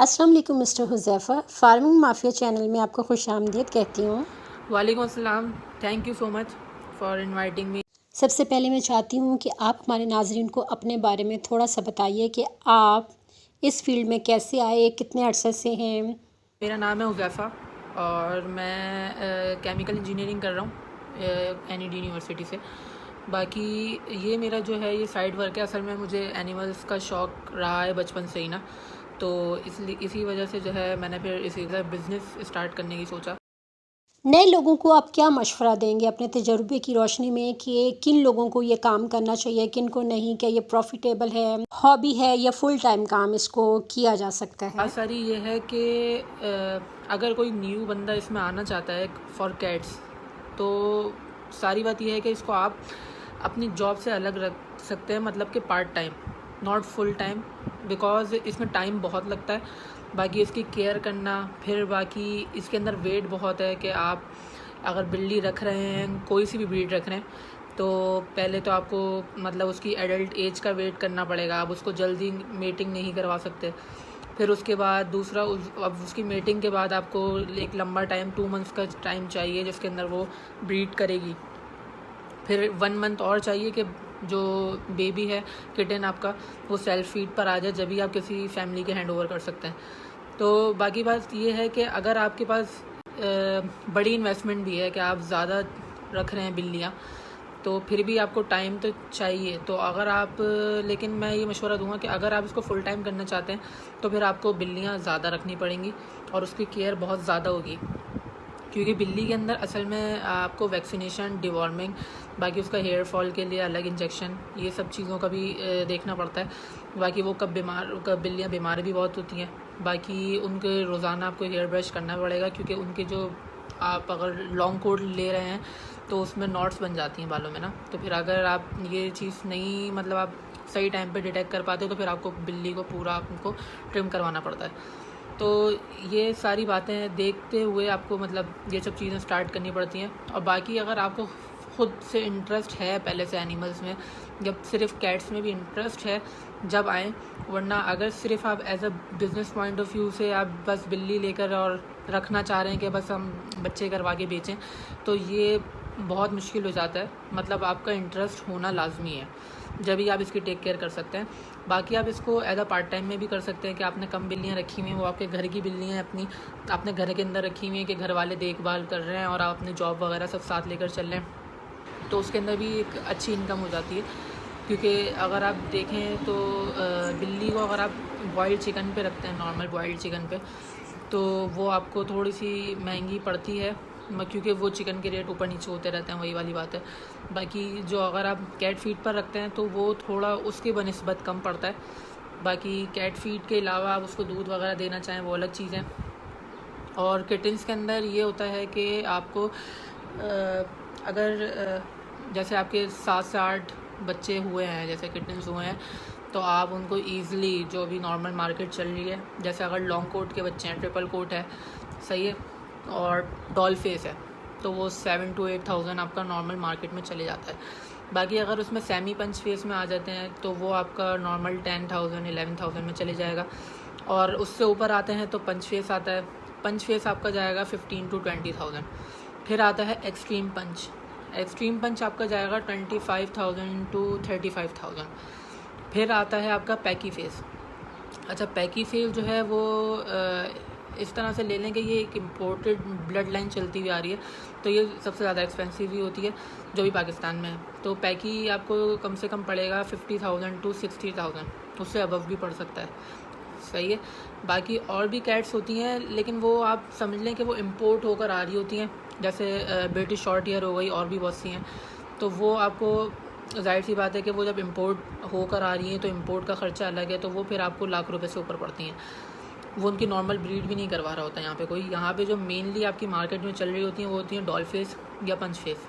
अस्सलाम वालेकुम mister Huzaifa, farming mafia channel में आपको खुशामदीद कहती हूँ। वालेकुम अस्सलाम। Thank you so much for inviting me. सबसे पहले मैं चाहती हूँ कि आप हमारे नाज़रीन को अपने बारे में थोड़ा-सा बताइए कि आप इस फ़ील्ड में कैसे आए, कितने अरसे से हैं? मेरा नाम है हुज़ैफ़ा और मैं केमिकल इंजीनियरिंग कर रहा हूँ एनईडी यूनिवर्सिटी से। बाकी ये मेरा जो है ये साइड वर्क है। असल में मुझे एनिमल्स का शौक़ रहा है बचपन से ही ना, तो इसलिए इसी वजह से जो है मैंने फिर इसी तरह बिज़नेस स्टार्ट करने की सोचा। नए लोगों को आप क्या मशवरा देंगे अपने तजुर्बे की रोशनी में कि किन लोगों को ये काम करना चाहिए, किन को नहीं? क्या ये प्रॉफ़िटेबल है, हॉबी है या फुल टाइम काम इसको किया जा सकता है? बात सारी ये है कि अगर कोई न्यू बंदा इसमें आना चाहता है फॉर कैट्स, तो सारी बात यह है कि इसको आप अपनी जॉब से अलग रख सकते हैं, मतलब कि part time, not full time, because इसमें टाइम बहुत लगता है। बाकी इसकी केयर करना, फिर बाकी इसके अंदर वेट बहुत है कि आप अगर बिल्ली रख रहे हैं, कोई सी भी ब्रीड रख रहे हैं, तो पहले तो आपको मतलब उसकी एडल्ट एज का वेट करना पड़ेगा। आप उसको जल्दी मेटिंग नहीं करवा सकते। फिर उसके बाद दूसरा अब उसकी मेटिंग के बाद आपको एक लंबा टाइम 2 मंथ्स का टाइम चाहिए जिसके अंदर वो ब्रीड करेगी। फिर 1 मंथ और चाहिए कि जो बेबी है, किटन आपका, वो सेल्फ फीड पर आ जाए, जब भी आप किसी फैमिली के हैंड ओवर कर सकते हैं। तो बाकी बात ये है कि अगर आपके पास बड़ी इन्वेस्टमेंट भी है कि आप ज़्यादा रख रहे हैं बिल्लियाँ, तो फिर भी आपको टाइम तो चाहिए। तो अगर आप लेकिन मैं ये मशवरा दूंगा कि अगर आप इसको फुल टाइम करना चाहते हैं, तो फिर आपको बिल्लियाँ ज़्यादा रखनी पड़ेंगी और उसकी केयर बहुत ज़्यादा होगी, क्योंकि बिल्ली के अंदर असल में आपको वैक्सीनेशन, डिवॉर्मिंग, बाकी उसका हेयर फॉल के लिए अलग इंजेक्शन, ये सब चीज़ों का भी देखना पड़ता है। बाकी वो कब बिल्लियाँ बीमार भी बहुत होती हैं। बाकी उनके रोज़ाना आपको हेयर ब्रश करना पड़ेगा, क्योंकि उनके जो आप अगर लॉन्ग कोट ले रहे हैं तो उसमें नॉट्स बन जाती हैं बालों में ना। तो फिर अगर आप ये चीज़ नहीं, मतलब आप सही टाइम पे डिटेक्ट कर पाते हो, तो फिर आपको बिल्ली को पूरा आपको ट्रिम करवाना पड़ता है। तो ये सारी बातें देखते हुए आपको मतलब ये सब चीज़ें स्टार्ट करनी पड़ती हैं। और बाकी अगर आपको खुद से इंटरेस्ट है पहले से एनिमल्स में, जब सिर्फ कैट्स में भी इंटरेस्ट है, जब आएँ। वरना अगर सिर्फ आप as a business point of view से आप बस बिल्ली लेकर और रखना चाह रहे हैं कि बस हम बच्चे करवा के बेचें, तो ये बहुत मुश्किल हो जाता है। मतलब आपका इंटरेस्ट होना लाजमी है, जब भी आप इसकी टेक केयर कर सकते हैं। बाकी आप इसको एज अ पार्ट टाइम में भी कर सकते हैं कि आपने कम बिल्लियाँ रखी हुई हैं, वो आपके घर की बिल्लियाँ हैं अपनी, आपने घर के अंदर रखी हुई हैं कि घर वाले देखभाल कर रहे हैं और आप अपनी जॉब वगैरह सब साथ लेकर चल रहे हैं, तो उसके अंदर भी एक अच्छी इनकम हो जाती है। क्योंकि अगर आप देखें तो बिल्ली को अगर आप बॉइल्ड चिकन पे रखते हैं, नॉर्मल बॉइल्ड चिकन पे, तो वो आपको थोड़ी सी महंगी पड़ती है, क्योंकि वो चिकन के रेट ऊपर नीचे होते रहते हैं, वही वाली बात है। बाकी जो अगर आप कैट फीड पर रखते हैं तो वो थोड़ा उसके बनिस्बत कम पड़ता है। बाकी कैट फीड के अलावा आप उसको दूध वगैरह देना चाहें, वो अलग चीज़ है। और किटन्स के अंदर ये होता है कि आपको अगर जैसे आपके 7 से 8 बच्चे हुए हैं, जैसे किटन्स हुए हैं, तो आप उनको ईज़िली, जो भी नॉर्मल मार्केट चल रही है, जैसे अगर लॉन्ग कोट के बच्चे हैं, ट्रिपल कोट है, सही है, और डॉल फेस है, तो वो 7 to 8,000 आपका नॉर्मल मार्केट में चले जाता है। बाकी अगर उसमें सेमी पंच फेस में आ जाते हैं, तो वो आपका नॉर्मल 10,000 11,000 में चले जाएगा। और उससे ऊपर आते हैं तो पंच फेस आता है। पंच फेस आपका जाएगा 15 to 20,000। फिर आता है एक्सट्रीम पंच। एक्सट्रीम पंच आपका जाएगा 25,000 to 35,000। फिर आता है आपका पैकी फेस। अच्छा, पैकी फेस जो है वो इस तरह से ले लें कि ये एक इम्पोर्टेड ब्लड लाइन चलती हुई आ रही है, तो ये सबसे ज़्यादा एक्सपेंसिव ही होती है जो भी पाकिस्तान में है। तो पैकी आपको कम से कम पड़ेगा 50,000 to 60,000, उससे अबव भी पड़ सकता है, सही है। बाकी और भी कैट्स होती हैं, लेकिन वो आप समझ लें कि वो इम्पोर्ट होकर आ रही होती हैं, जैसे ब्रिटिश शॉर्ट हेयर हो गई, और भी बहुत सी हैं। तो वो आपको ज़ाहिर सी बात है कि वो जब इम्पोर्ट होकर आ रही हैं तो इम्पोर्ट का ख़र्चा अलग है, तो वो फिर आपको लाख रुपए से ऊपर पड़ती हैं। वो उनकी नॉर्मल ब्रीड भी नहीं करवा रहा होता यहाँ पे कोई। यहाँ पे जो मेनली आपकी मार्केट में चल रही होती हैं वो होती हैं डॉल फेस या पंच फेस।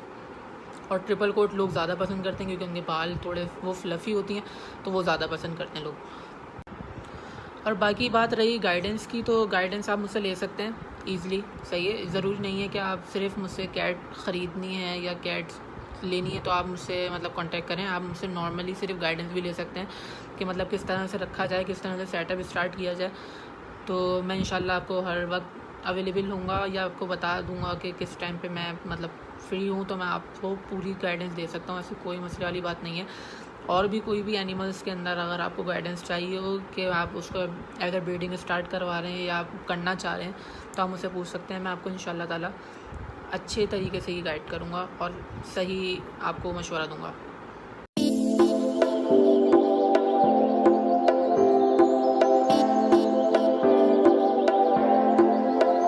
और ट्रिपल कोट लोग ज़्यादा पसंद करते हैं, क्योंकि उनके बाल थोड़े वो फ्लफ़ी होती हैं, तो वो ज़्यादा पसंद करते हैं लोग। और बाकी बात रही गाइडेंस की, तो गाइडेंस आप मुझसे ले सकते हैं ईज़िली, सही है। ज़रूरी नहीं है कि आप सिर्फ मुझसे कैट ख़रीदनी है या कैट्स लेनी है तो आप मुझसे मतलब कांटेक्ट करें। आप मुझसे नॉर्मली सिर्फ गाइडेंस भी ले सकते हैं कि मतलब किस तरह से रखा जाए, किस तरह से सेटअप स्टार्ट किया जाए। तो मैं इंशाल्लाह आपको हर वक्त अवेलेबल होऊंगा या आपको बता दूंगा कि किस टाइम पे मैं मतलब फ्री हूँ, तो मैं आपको पूरी गाइडेंस दे सकता हूँ। ऐसी कोई मसले वाली बात नहीं है। और भी कोई भी एनिमल्स के अंदर अगर आपको गाइडेंस चाहिए हो कि आप उसको अगर ब्रीडिंग स्टार्ट करवा रहे हैं या आप करना चाह रहे हैं, तो आप मुझसे पूछ सकते हैं। मैं आपको इंशाल्लाह ताला अच्छे तरीके से ही गाइड करूँगा और सही आपको मशवरा दूँगा।